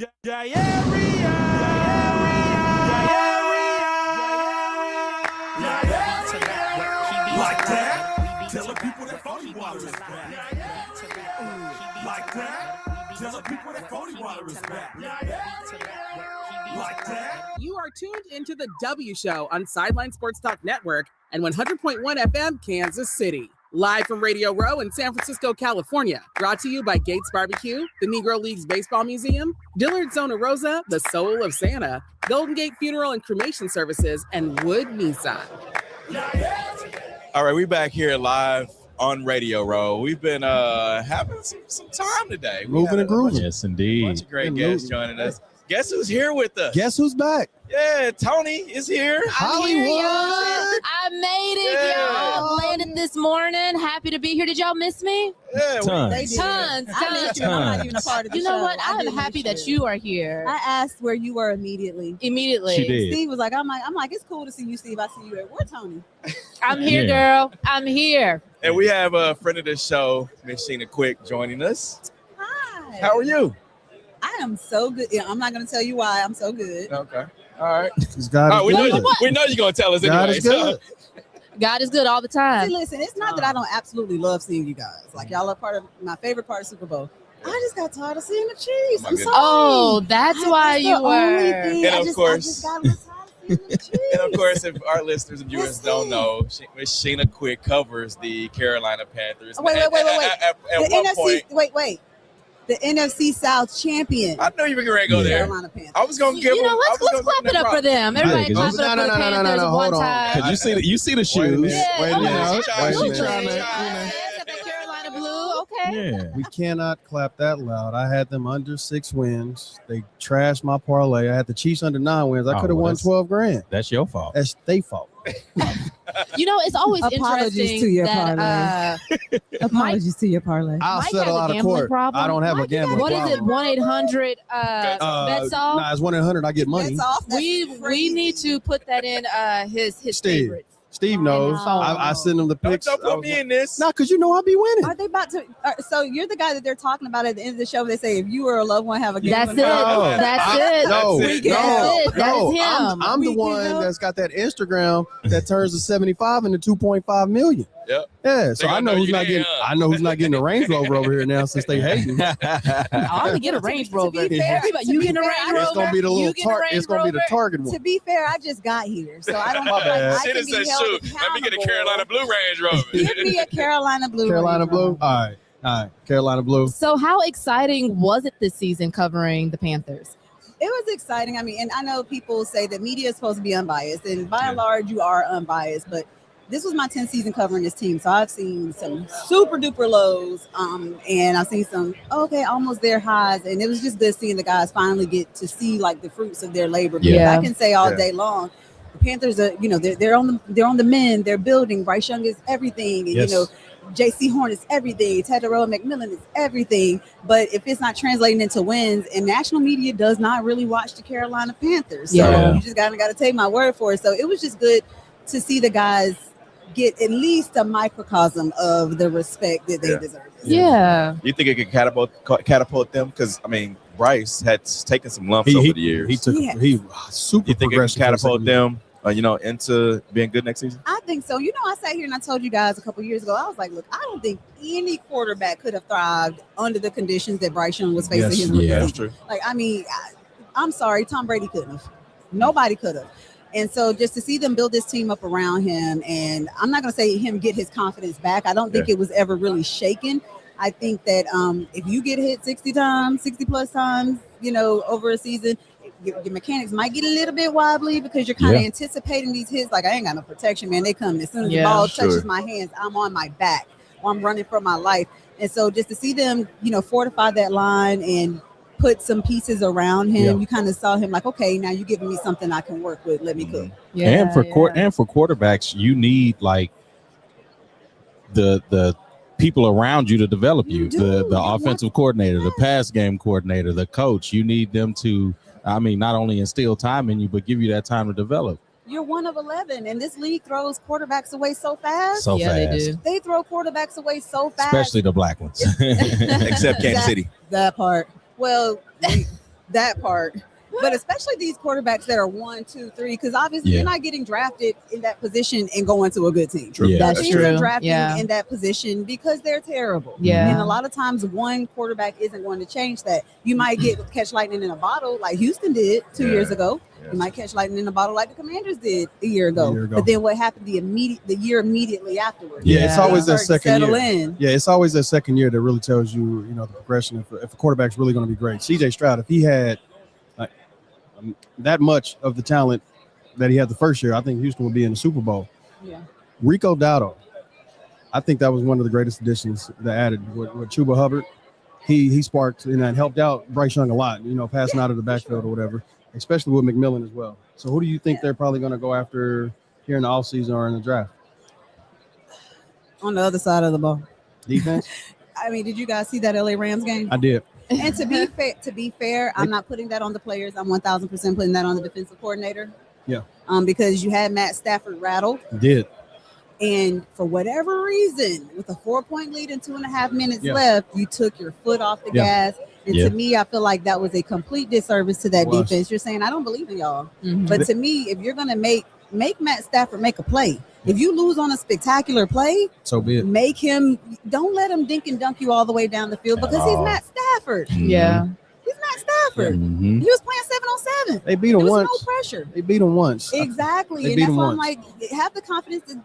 Like that? Tell the people that phony water is back. Like that? Tell the people that phony water is back. Like that? You are tuned into the W Show on Sideline Sports Talk Network and 100.1 FM, Kansas City. Live from Radio Row in San Francisco, California. Brought to you by Gates Barbecue, the Negro Leagues Baseball Museum, Dillard Zona Rosa, the Soul of Santa, Golden Gate Funeral and Cremation Services, and Wood Nissan. All right, we back here live on Radio Row. We've been having some time today. Moving and grooving. Yes, indeed. A bunch of great guests joining us. Guess who's here with us? Guess who's back? Yeah, Tony is here. Hollywood. I made it, y'all. Landed this morning. Happy to be here. Did y'all miss me? Yeah, Tons. Tons. I missed you. I'm not even a part of the You show. know what? I I'm did happy miss that you are here. I asked where you were immediately. She did. Steve was like, I'm like, it's cool to see you, Steve. I see you at where, Tony? I'm here, Yeah. girl. I'm here. And we have a friend of the show, Miss Sheena Quick, joining us. Hi. How are you? I am so good. Yeah, I'm not going to tell you why I'm so good. Okay. All right. God we, is know good. we know you're going to tell us God anyway. is good. God is good all the time. See, listen, it's not that I don't absolutely love seeing you guys. Like, y'all are part of my favorite part of Super Bowl. I just got tired of seeing the Chiefs. my I'm goodness. sorry. Oh, that's why That's you the only were. thing. And I of just course- got a little tired of seeing the Chiefs. And of course, if our listeners and viewers don't know, Miss Sheena Quick covers the Carolina Panthers. Wait. At The one NFC, point, wait. The NFC South champion. I know you were going to go there. Carolina Panthers. I was going to give You know, let's clap it up for them. Everybody Yeah, clap it up for the no, Panthers hold one on. time. Cause you see the Wait a shoes. minute. Yeah, Wait a okay. minute. She Wait a trying minute. to- Got the Carolina blue. Okay. Yeah. We cannot clap that loud. I had them under 6 wins. They trashed my parlay. I had the Chiefs under 9 wins. I Oh, could have well, won that's- 12 grand. That's your fault. That's their fault. You know, it's always Apologies interesting to your that Apologies to your parlay. I'll Mike settle has a out of gambling court. problem. I don't have a Mike, you got- gambling what is problem. it? 1-800 bets off. Nah, it's 1-800. I get money. That's off. That's We crazy. need to put that in his Steve. favorites. Steve knows. Oh. I send him the pics. Don't put me in this. Nah, because you know I'll be winning. Are they about to? So you're the guy that they're talking about at the end of the show. They say if you or a loved one have a That's gambling it. problem. That's it. No, That's it. no, That's it. That no. is him. I'm the We one know. that's got that Instagram that turns the 75 into 2.5 million. Yep. Yeah, so They I gonna know know who's you not there, getting. huh? I know who's not getting a Range Rover over here now since they hating. I'm gonna get a Range Rover. be fair- Everybody, to you be getting a fair, Range Rover? It's gonna be the You little getting a target. Range It's gonna be the Rover? target one. To be fair, I just got here, so I don't feel like bad. I Sheena can be said, held shoot, let me get a accountable. Carolina Blue Range Rover. Give me a Carolina Blue. Carolina Range Blue. Rover. All right. Carolina Blue. So, how exciting was it this season covering the Panthers? It was exciting. I mean, and I know people say that media is supposed to be unbiased, and by and large, you are unbiased. But this was my 10th season covering this team, so I've seen some super duper lows, and I've seen some almost their highs, and it was just good seeing the guys finally get to see like the fruits of their labor. Because Yeah. I can say all Yeah. day long, the Panthers are, they're on the men, they're building. Bryce Young is everything, and Yes. J.C. Horn is everything. Tedero McMillan is everything. But if it's not translating into wins, and national media does not really watch the Carolina Panthers, so Yeah. you just got to take my word for it. So it was just good to see the guys get at least a microcosm of the respect that they Yeah. deserve. Yeah. You think it could catapult them? Because, I mean, Bryce had taken some lumps over the years. He took. Yeah. He super You think it could progressive. catapult them, into being good next season? I think so. I sat here and I told you guys a couple years ago, I was like, look, I don't think any quarterback could have thrived under the conditions that Bryce Young was facing. Yes, his rookie yeah. That's season. true. Like, I mean, I'm sorry, Tom Brady couldn't have. Nobody could have. And so just to see them build this team up around him, and I'm not going to say him get his confidence back. I don't think it was ever really shaken. I think that if you get hit 60 plus times, over a season, your mechanics might get a little bit wobbly because you're kind of anticipating these hits. Like, I ain't got no protection, man. They come as soon as the ball touches my hands, I'm on my back or I'm running for my life. And so just to see them, fortify that line and put some pieces around him, you kind of saw him like, okay, now you're giving me something I can work with. Let me cook. Yeah. And for quarterbacks, you need like the people around you to develop you. The offensive coordinator, the pass game coordinator, the coach. You need them to, not only instill time in you, but give you that time to develop. You're one of 11, and this league throws quarterbacks away so fast. So Yeah, fast. they do. They throw quarterbacks away so fast. Especially the black ones. Except Kansas City. That part. Well, that part. But especially these quarterbacks that are 1, 2, 3, because obviously you're not getting drafted in that position and going to a good team. True. Yeah. That's Teams true. are drafting Yeah. in that position because they're terrible. Yeah. And a lot of times one quarterback isn't going to change that. You might catch lightning in a bottle like Houston did 2 years ago. You might catch lightning in a bottle like the Commanders did a year ago. But then what happened the year immediately afterwards? Yeah, it's always that Start to second settle year. in. Yeah, it's always that second year that really tells you, the progression. If a quarterback's really going to be great. CJ Stroud, if he had that much of the talent that he had the first year, I think Houston would be in the Super Bowl. Yeah. Rico Dowdle, I think that was one of the greatest additions that added with Chuba Hubbard. He sparked and helped out Bryce Young a lot, passing out of the backfield or whatever, especially with McMillan as well. So who do you think they're probably going to go after here in the offseason or in the draft? On the other side of the ball. Defense? I mean, did you guys see that LA Rams game? I did. And to be fair, I'm not putting that on the players. I'm 1,000% putting that on the defensive coordinator. Yeah. Because you had Matt Stafford rattled. Did. And for whatever reason, with a 4-point lead and 2.5 minutes left, you took your foot off the gas. And to me, I feel like that was a complete disservice to that defense. You're saying, I don't believe in y'all. Mhm. But to me, if you're going to make Matt Stafford make a play, if you lose on a spectacular play, so be it. Make him, don't let him dink and dunk you all the way down the field because he's Matt Stafford. Yeah. He's Matt Stafford. Mhm. He was playing 7-on-7. They beat There him was once. no pressure. They beat him once. Exactly. They And beat that's him why I'm once. like, have the confidence to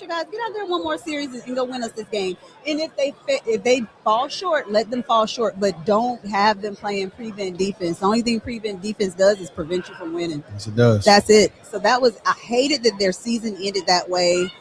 you guys get out there one more series and go win us this game. And if they fall short, let them fall short, but don't have them playing prevent defense. The only thing prevent defense does is prevent you from winning. Yes, it does. That's it. So I hated that their season ended that way.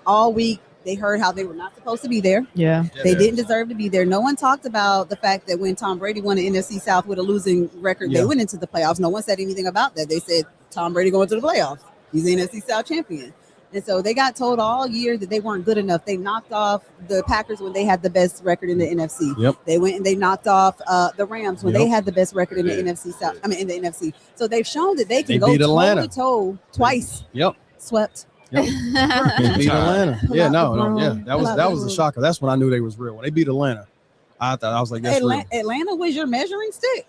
All week they heard how they were not supposed to be there. Yeah. They didn't deserve to be there. No one talked about the fact that when Tom Brady won the NFC South with a losing record, they went into the playoffs. No one said anything about that. They said Tom Brady going to the playoffs. He's the NFC South champion. And so they got told all year that they weren't good enough. They knocked off the Packers when they had the best record in the NFC. Yep. They went and they knocked off the Rams when they had the best record in the NFC South. I mean, in the NFC. So they've shown that they can go beat Atlanta. toe-to-toe twice. Yep. Swept. They beat Atlanta. Yeah, Pull out that the was a broom. shocker. That's when I knew they was real. When they beat Atlanta, I was like, that's real. Atlanta was your measuring stick.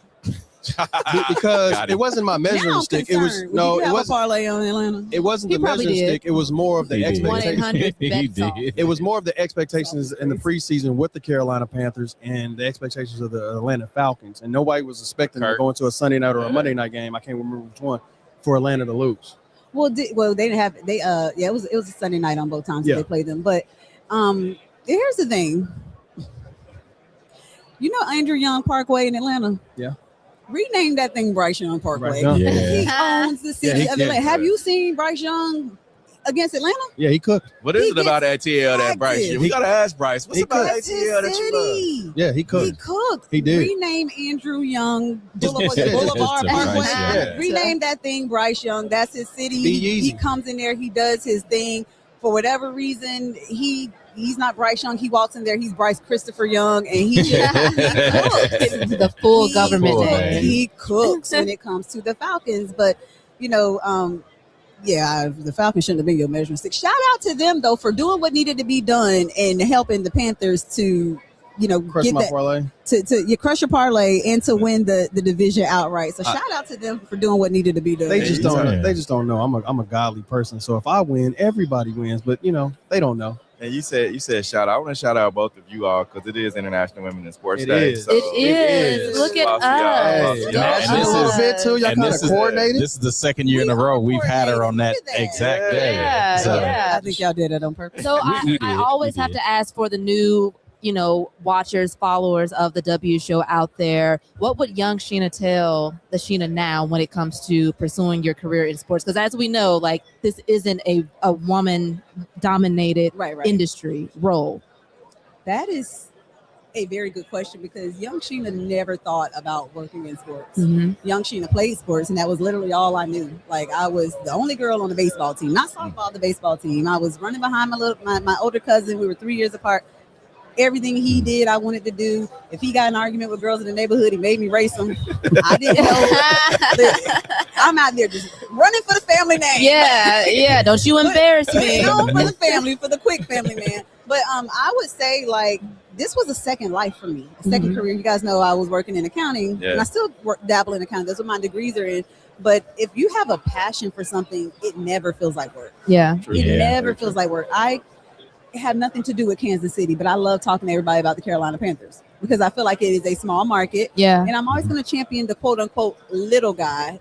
Because Got it it. wasn't my Now measuring I'm stick. It was concerned. no, Would you it have a wasn't. parlay on Atlanta. It wasn't He the probably measuring did. stick. It was more of the He did. expectations. 1-800 He bets off. did. It was more of the expectations in the preseason with the Carolina Panthers and the expectations of the Atlanta Falcons. And nobody was expecting them to Kurt. go into a Sunday night or a Monday night game. I can't remember which one for Atlanta to lose. Well, they didn't have it was a Sunday night on both times Yeah. they played them. But here's the thing. You know Andrew Young Parkway in Atlanta? Yeah. Rename that thing Bryce Young Parkway. Bryce Young. Yeah. He owns the city Yeah, of yeah. Atlanta. Have you seen Bryce Young against Atlanta? Yeah, he cooked. What is He it about gets ATL that Bryce? active. We gotta ask Bryce. What's He about could. That's his ATL that you love? city. Yeah, he He cooked. cooked. He did. Rename Andrew Young Just- Boulevard To Parkway. Bryce Young. Yeah. Rename that thing Bryce Young. That's his city. Be He easy. comes in there. He does his thing. For whatever reason, he's not Bryce Young. He walks in there. He's Bryce Christopher Young, and he cooks. The full He government Full cooks. name. name. He cooks when it comes to the Falcons. But the Falcons shouldn't have been your measuring stick. Shout out to them though for doing what needed to be done and helping the Panthers to Crush get my that parlay. to you crush your parlay and to win the division outright. So shout out to them for doing what needed to be done. They just don't. Yeah. They just don't know. I'm a godly person. So if I win, everybody wins. But they don't know. And you said shout out. I want to shout out both of you all because it is International Women in Sports It Day. is. So It is. Look at Lots of y'all. us. Lots of Hey, y'all. and and this a little is- bit too. Y'all and kind this of is coordinated. This is the second year in a row we've had her on that Look at that. exact day. Yeah, So, yeah. I think y'all did that on purpose. So We I did. always We have did. to ask for the new, watchers, followers of the W show out there. What would young Sheena tell the Sheena now when it comes to pursuing your career in sports? Because as we know, like this isn't a woman dominated Right. industry role. That is a very good question because young Sheena never thought about working in sports. Mhm. Young Sheena played sports, and that was literally all I knew. Like I was the only girl on the baseball team, not softball, the baseball team. I was running behind my older cousin. We were 3 years apart. Everything he did, I wanted to do. If he got an argument with girls in the neighborhood, he made me race them. I didn't know. I'm out there just running for the family name. Yeah. Don't you embarrass me. For the family, for the quick family, man. But I would say like this was a second life for me, a 2nd career. You guys know I was working in accounting, and I still dabble in accounting. That's what my degrees are in. But if you have a passion for something, it never feels like work. Yeah. It never feels like work. I have nothing to do with Kansas City, but I love talking to everybody about the Carolina Panthers because I feel like it is a small market. Yeah. And I'm always going to champion the quote unquote little guy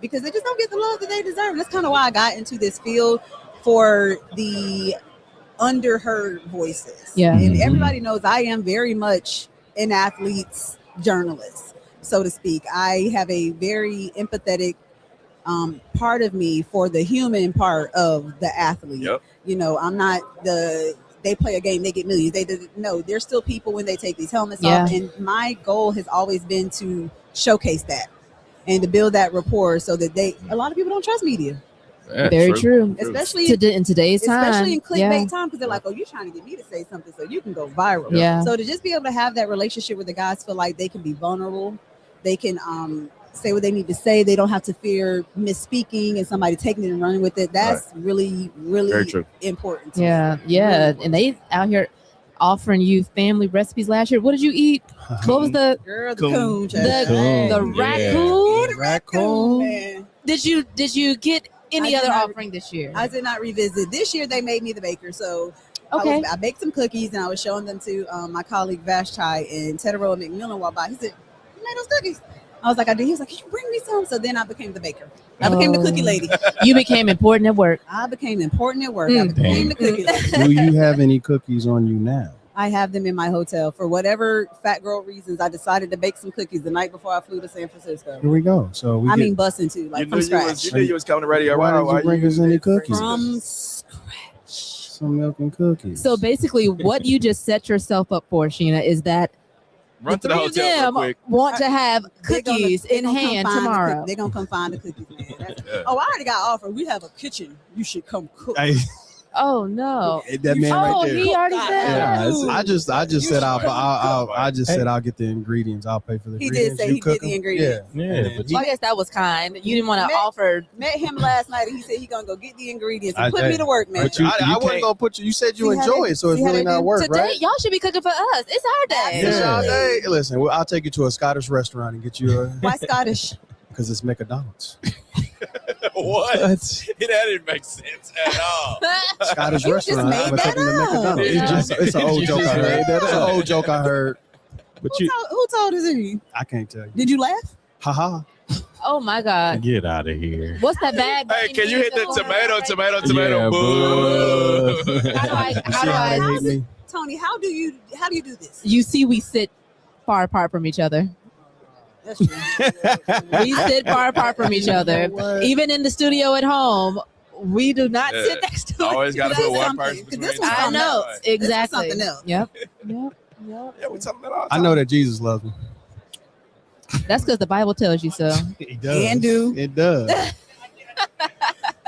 because they just don't get the love that they deserve. And that's kind of why I got into this field, for the underheard voices. Yeah. And everybody knows I am very much an athlete's journalist, so to speak. I have a very empathetic part of me for the human part of the athlete. Yep. You know, I'm not they play a game, they get millions. No, there's still people when they take these helmets off. And my goal has always been to showcase that and to build that rapport so that a lot of people don't trust media. Yeah, Very true. Especially in today's time. Especially in clickbait time, because they're like, oh, you're trying to get me to say something so you can go viral. Yeah. So to just be able to have that relationship where the guys feel like they can be vulnerable, they can say what they need to say, they don't have to fear misspeaking and somebody taking it and running with it. That's really, really important to me. Yeah. And they out here offering you family recipes last year. What did you eat? What was the coon? The raccoon? Raccoon, man. Did you get any other offering this year? I did not revisit. This year they made me the baker, so okay. I baked some cookies and I was showing them to my colleague Vashti, and Tedero McMillan walked by. He said, "You made those cookies?" I was like, "I did." He was like, "Can you bring me some?" So then I became the baker. I became the cookie lady. You became important at work. I became important at work. I became the cookie lady. Do you have any cookies on you now? I have them in my hotel. For whatever fat girl reasons, I decided to bake some cookies the night before I flew to San Francisco. Here we go. So busting too, like from scratch. You knew you was coming to Radio Why Row. did you bring us any cookies? From scratch. Some milk and cookies. So basically, what you just set yourself up for, Sheena, is that Run to the three of hotel real them quick. want to have They're gonna- cookies they're in gonna come hand find the tomorrow. They're gonna come find the cookies, man. Oh, I already got offered. We have a kitchen. You should come cook. Oh no! That man right there. He already said that. Yeah, I just said I'll get the ingredients. I'll pay for the He ingredients. did say You he cook did the them? ingredients. Well, I guess that was kind. You didn't want to offer. Met him last night, and he said he gonna go get the ingredients and I put did. me to work, man. But you I wasn't can't- gonna put you. You said you See how enjoy they- it, so it's see how really they not do? work, Today, right? y'all should be cooking for us. It's our day. Yeah, Absolutely. hey, listen, I'll take you to a Scottish restaurant and get you a Why Scottish? because it's McDonald's. What? It didn't make sense at all. Scottish You just restaurant. made I'm gonna take that them to up. McDonald's. Yeah. It's an old You joke I just heard. made that It's an up. old joke I heard. But you Who told us he? I can't tell you. Did you laugh? Haha. Oh my God! get out of here. What's that bag? Hey, can you hit the tomato? Yeah, Boo. boo. How do I? See how they hate me? Tony, how do you do this? You see, we sit far apart from each other. That's true. We sit far apart from each other. What? Even in the studio at home, we do not Yeah. sit next to Always each got to other. put one something. person 'Cause between. this was I something know else. exactly. This was something else. Yep. Yeah, we talking about all the I time. know that Jesus loves me. That's because the Bible tells you so. He does. And do. It does.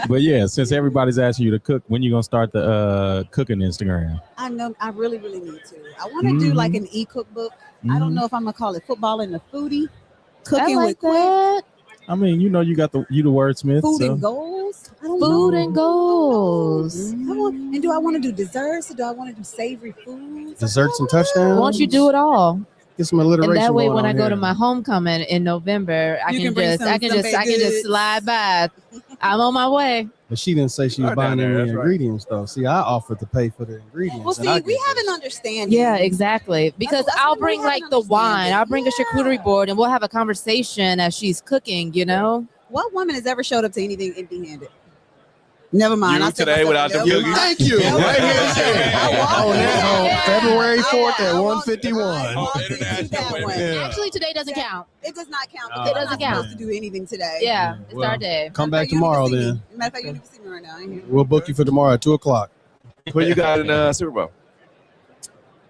But yeah, since everybody's asking you to cook, when you gonna start the cooking Instagram? I know. I really, really need to. I want to do like an e-cookbook. I don't know if I'm gonna call it football and the foodie. I Cooking like with quick that. I mean, you know, you got you the wordsmith. food So. and goals. I don't Food know. and goals. And do I want to do desserts or do I want to do savory foods? Desserts and touchdowns. Won't you do it all? Get some alliteration. And that way, going when on I go here. to my homecoming in November, I You can can bring just, some- I can some just, I baked can just goods. slide by. I'm on my way. But she didn't say she was Right buying down there, any that's right. ingredients though. See, I offered to pay for the ingredients. Well, and see, I we get have this. an understanding. Yeah, exactly. Because that's I'll what we bring have like an the wine. understanding. I'll bring a charcuterie Yeah. board, and we'll have a conversation as she's cooking. You know. What woman has ever showed up to anything empty-handed? Never mind. You I said today myself, without the never cookies. mind. Thank you. Yeah, Right here. I On walked that, in. on February 4th I at walked 1:51. in. I walked into International that Women's one. Day. Yeah. Actually, today doesn't Yeah. count. It does not count. Oh, Because It I'm doesn't not count. supposed to do anything today. Yeah, Yeah, it's well, our day. Come Matter back of fact, you don't tomorrow even see then. me. Matter of fact, you don't even see me right now. I ain't here. We'll book you for tomorrow at 2:00. Who you got in Super Bowl?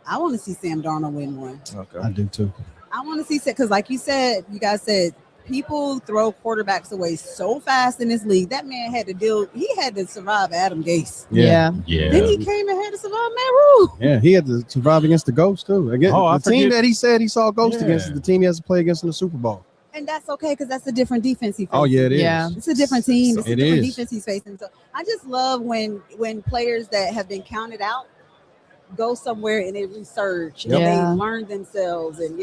I want to see Sam Darnold win one. Okay. I do too. I want to see because, like you said, you guys said people throw quarterbacks away so fast in this league. That man had to deal. He had to survive Adam Gase. Yeah. Yeah. Then he came and had to survive Matt Rule. Yeah, he had to survive against the Ghost too. Again, Oh, I the team forget- that he said he saw Ghost Yeah. against is the team he has to play against in the Super Bowl. And that's okay because that's a different defense he faces. Oh yeah, it is. Yeah. It's a different team. It's a It different is. defense he's facing. So I just love when players that have been counted out go somewhere and they research and Yeah. they learn themselves. And,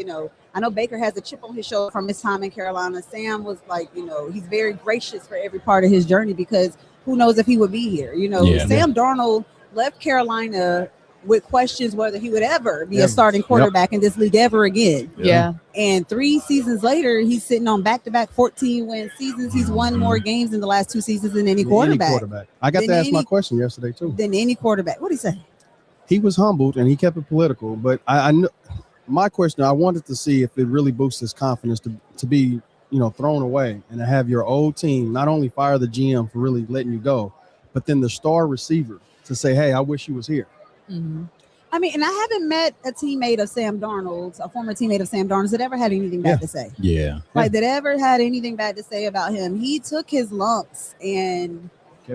I know Baker has a chip on his shoulder from his time in Carolina. Sam was like, he's very gracious for every part of his journey because who knows if he would be here. Yeah. Sam Darnold left Carolina with questions whether he would ever be a starting quarterback in this league ever again. Yeah. And 3 seasons later, he's sitting on back-to-back 14-win seasons. He's won more games in the last 2 seasons than any quarterback. I got Than to ask my any- question yesterday too. Than any quarterback. What did he say? He was humbled and he kept it political, but I kn- my question, I wanted to see if it really boosts his confidence to be, thrown away and to have your old team not only fire the GM for really letting you go, but then the star receiver to say, hey, I wish he was here. Mm-hmm. I mean, and I haven't met a teammate of Sam Darnold's, a former teammate of Sam Darnold's that ever had anything bad to say. Yeah. Like that ever had anything bad to say about him. He took his lumps and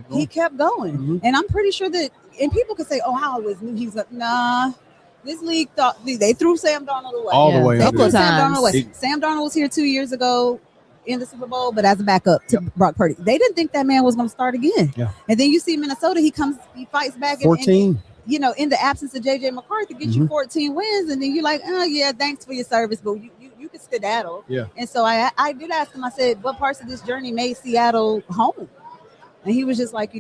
he kept going. Mhm. And I'm pretty sure that, and people could say, oh, I always knew he was nah. This league thought they threw Sam Darnold away. All the Yeah. way. They Couple threw of Sam times. Darnold away. Sam Darnold was here 2 years ago in the Super Bowl, but as a backup to Brock Purdy. They didn't think that man was going to start again. Yeah. And then you see Minnesota, he fights back. 14. And in the absence of JJ McCarthy, get you 14 wins, and then you're like, oh yeah, thanks for your service, but you can skedaddle. Yeah. And so I did ask him. I said, what parts of this journey made Seattle home? And he was just like,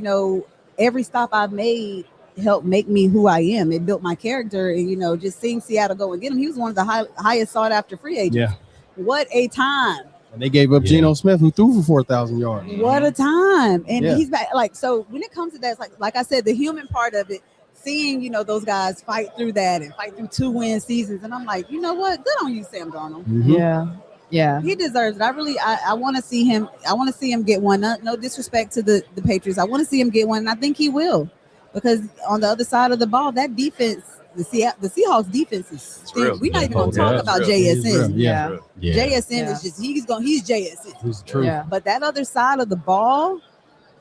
every stop I've made helped make me who I am. It built my character, and just seeing Seattle go and get him. He was one of the highest sought after free agents. Yeah. What a time! And they gave up Yeah. Geno Smith, who threw for 4,000 yards. What a time! And Yeah. he's back. Like, so when it comes to that, it's like I said, the human part of it. Seeing, those guys fight through that and fight through 2-win seasons. And I'm like, you know what? Good on you, Sam Darnold. Mhm. Yeah. Yeah. He deserves it. I want to see him. I want to see him get one. No disrespect to the Patriots. I want to see him get one. And I think he will. Because on the other side of the ball, that defense, the Seahawks defense is real. we're not even Yeah. going to talk Yeah. about Real. He's real. JSN. Yeah. Yeah. JSN Yeah. is just he's JSN. He's the truth. Yeah. But that other side of the ball,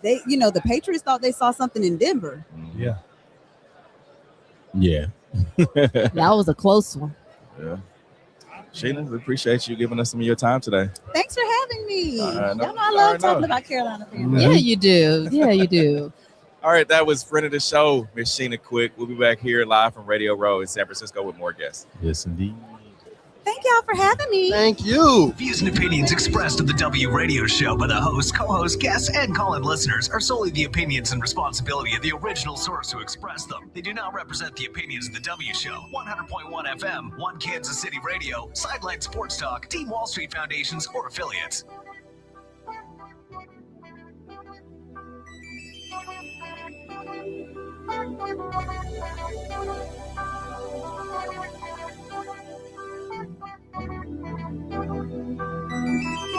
they the Patriots thought they saw something in Denver. Yeah. Yeah. That was a close one. Yeah. Sheena, we appreciate you giving us some of your time today. Thanks for having me. No, Y'all know I all love right, talking no. about Carolina fans. Yeah, you do. Yeah, you do. All right, that was friend of the show, Miss Sheena Quick. We'll be back here live from Radio Row in San Francisco with more guests. Yes, indeed. Thank y'all for having me. Thank you. Views and opinions expressed on the W Radio Show by the host, co-host, guests, and call-in listeners are solely the opinions and responsibility of the original source who expressed them. They do not represent the opinions of the W Show, 100.1 FM, One Kansas City Radio, Sideline Sports Talk, Team Wall Street Foundations, or affiliates. Thank you.